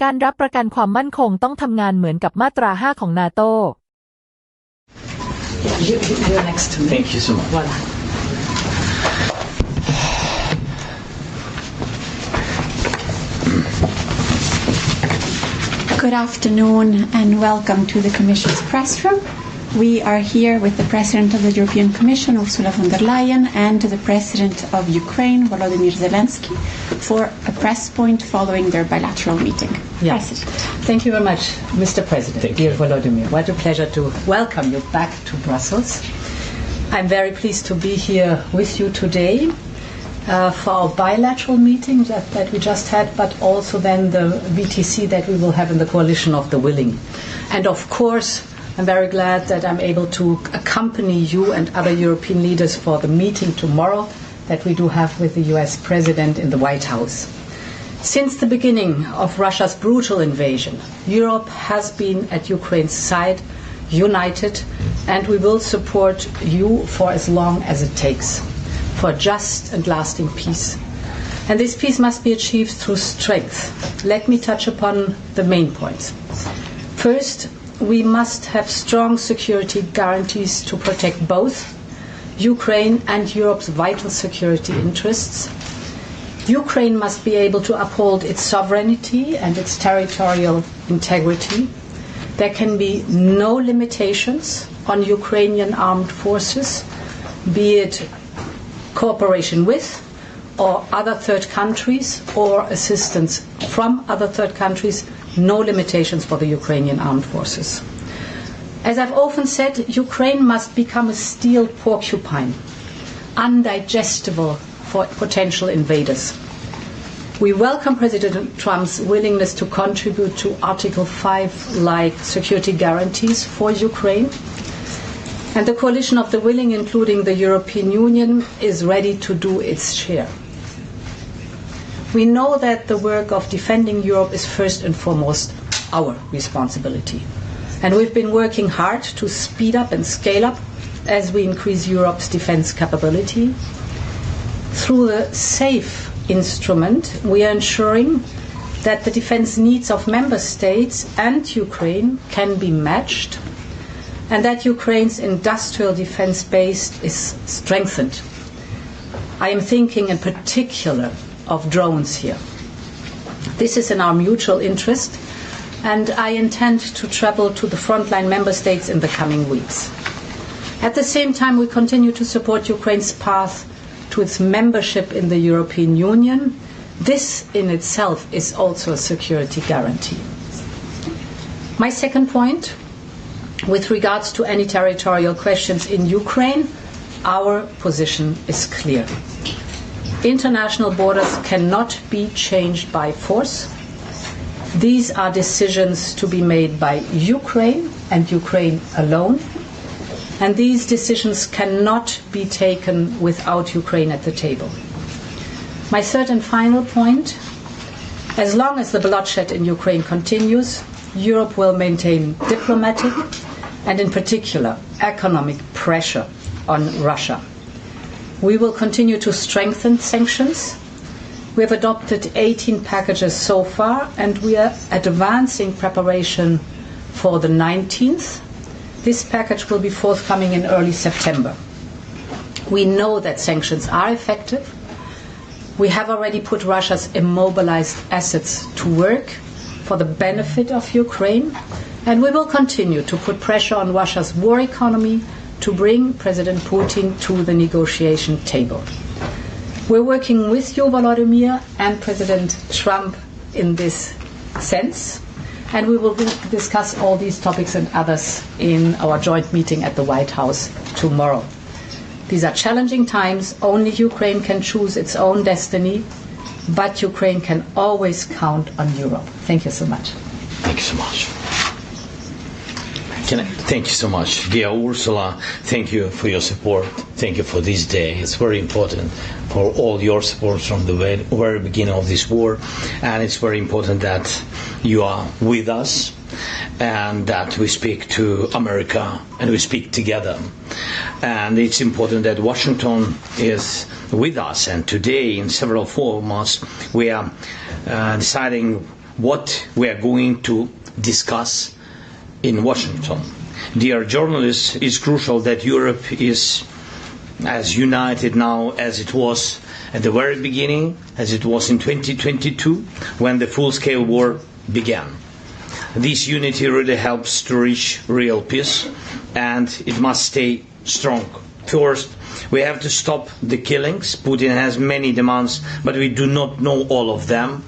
การรับประกันความมั่นคงต้องทำงานเหมือนกับมาตรา 5 ของนาโต You're next to me. Thank you so much. Voilà. Good afternoon and welcome to the Commission's press room. We are here with the President of the European Commission, Ursula von der Leyen, and the President of Ukraine, Volodymyr Zelensky, for a press point following their bilateral meeting. Yes. President. Thank you very much, Mr. President. Dear Volodymyr, what a pleasure to welcome you back to Brussels. I'm very pleased to be here with you today for our bilateral meeting that we just had, but also then the VTC that we will have in the Coalition of the Willing. And of course, I'm very glad that I'm able to accompany you and other European leaders for the meeting tomorrow that we do have with the US President in the White House. Since the beginning of Russia's brutal invasion, Europe has been at Ukraine's side, united, and we will support you for as long as it takes, for just and lasting peace. And this peace must be achieved through strength. Let me touch upon the main points. First, we must have strong security guarantees to protect both Ukraine and Europe's vital security interests. Ukraine must be able to uphold its sovereignty and its territorial integrity. There can be no limitations on Ukrainian armed forces, be it cooperation with or other third countries or assistance from other third countries. No limitations for the Ukrainian armed forces. As I've often said, Ukraine must become a steel porcupine, undigestible for potential invaders. We welcome President Trump's willingness to contribute to Article 5-like security guarantees for Ukraine. And the coalition of the willing, including the European Union, is ready to do its share. We know that the work of defending Europe is first and foremost our responsibility. And we've been working hard to speed up and scale up as we increase Europe's defense capability. Through the SAFE instrument, we are ensuring that the defense needs of member states and Ukraine can be matched and that Ukraine's industrial defense base is strengthened. I am thinking in particular of drones here. This is in our mutual interest, and I intend to travel to the frontline member states in the coming weeks. At the same time, we continue to support Ukraine's path to its membership in the European Union. This in itself is also a security guarantee. My second point, with regards to any territorial questions in Ukraine, our position is clear. International borders cannot be changed by force. These are decisions to be made by Ukraine and Ukraine alone. And these decisions cannot be taken without Ukraine at the table. My third and final point, as long as the bloodshed in Ukraine continues, Europe will maintain diplomatic and in particular economic pressure on Russia. We will continue to strengthen sanctions. We have adopted 18 packages so far, and we are advancing preparation for the 19th. This package will be forthcoming in early September. We know that sanctions are effective. We have already put Russia's immobilized assets to work for the benefit of Ukraine, and we will continue to put pressure on Russia's war economy to bring President Putin to the negotiation table. We're working with you, Volodymyr, and President Trump in this sense, and we will discuss all these topics and others in our joint meeting at the White House tomorrow. These are challenging times. Only Ukraine can choose its own destiny, but Ukraine can always count on Europe. Thank you so much. Thank you so much. Thank you so much. Dear Ursula, thank you for your support. Thank you for this day. It's very important for all your support from the very beginning of this war. And it's very important that you are with us and that we speak to America and we speak together. And it's important that Washington is with us. And today, in several formats, we are deciding what we are going to discuss in Washington. Dear journalists, it's crucial that Europe is as united now as it was at the very beginning, as it was in 2022 when the full-scale war began. This unity really helps to reach real peace, and it must stay strong. First, we have to stop the killings. Putin has many demands, but we do not know all of them.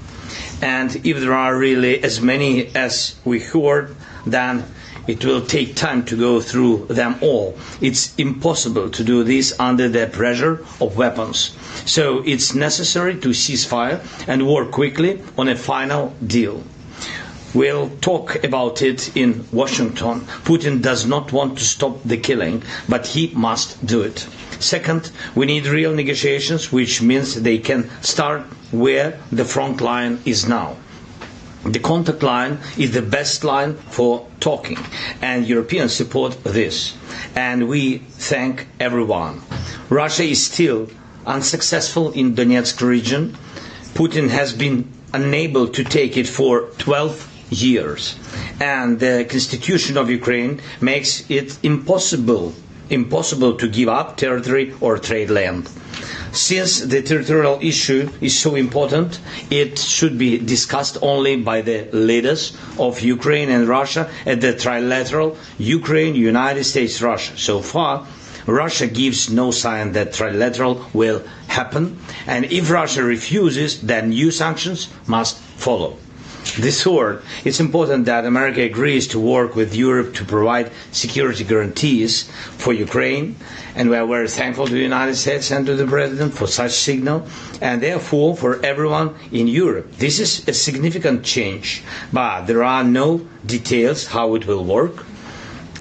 And if there are really as many as we heard, then it will take time to go through them all. It's impossible to do this under the pressure of weapons. So it's necessary to cease fire and work quickly on a final deal. We'll talk about it in Washington. Putin does not want to stop the killing, but he must do it. Second, we need real negotiations, which means they can start where the front line is now. The contact line is the best line for talking, and Europeans support this. And we thank everyone. Russia is still unsuccessful in Donetsk region. Putin has been unable to take it for 12 years, and the constitution of Ukraine makes it impossible to give up territory or trade land. Since the territorial issue is so important, it should be discussed only by the leaders of Ukraine and Russia at the trilateral Ukraine, United States, Russia. So far, Russia gives no sign that trilateral will happen, and if Russia refuses, then new sanctions must follow. This third, it's important that America agrees to work with Europe to provide security guarantees for Ukraine, and we are very thankful to the United States and to the President for such signal, and therefore for everyone in Europe. This is a significant change, but there are no details how it will work,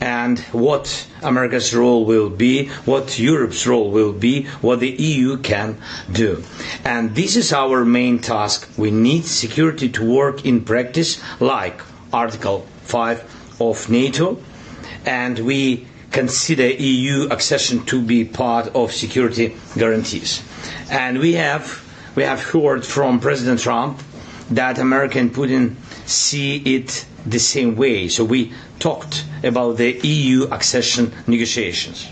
and what America's role will be, what Europe's role will be, what the EU can do. And this is our main task. We need security to work in practice, like Article 5 of NATO, and we consider EU accession to be part of security guarantees. And we have heard from President Trump that America and Putin see it the same way. So we talked about the EU accession negotiations.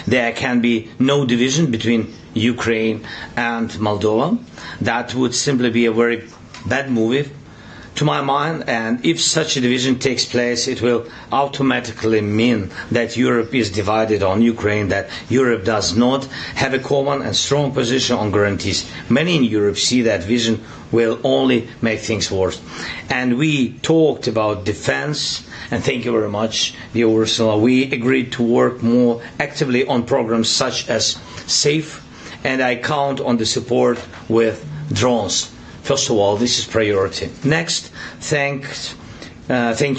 There can be no division between Ukraine and Moldova. That would simply be a very bad move to my mind, and if such a division takes place, it will automatically mean that Europe is divided on Ukraine, that Europe does not have a common and strong position on guarantees. Many in Europe see that vision will only make things worse. And we talked about defense, and thank you very much, dear Ursula. We agreed to work more actively on programs such as SAFE, and I count on the support with drones. First of all, this is priority. Next, thank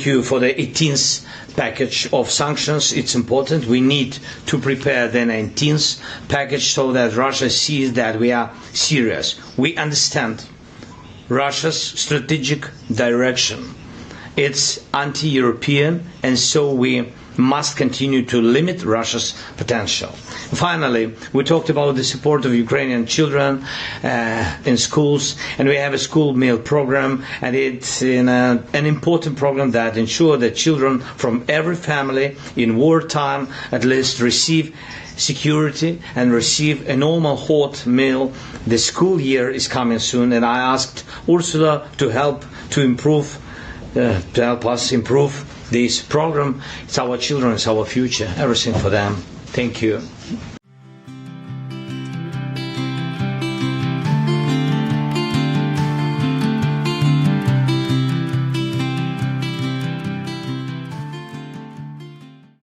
you for the 18th package of sanctions. It's important. We need to prepare the 19th package so that Russia sees that we are serious. We understand Russia's strategic direction. It's anti-European, and so we must continue to limit Russia's potential. Finally, we talked about the support of Ukrainian children in schools, and we have a school meal program, and it's an important program that ensures that children from every family in wartime at least receive security and receive a normal hot meal. The school year is coming soon, and I asked Ursula to help us improve this program. It's our children, it's our future, everything for them. Thank you.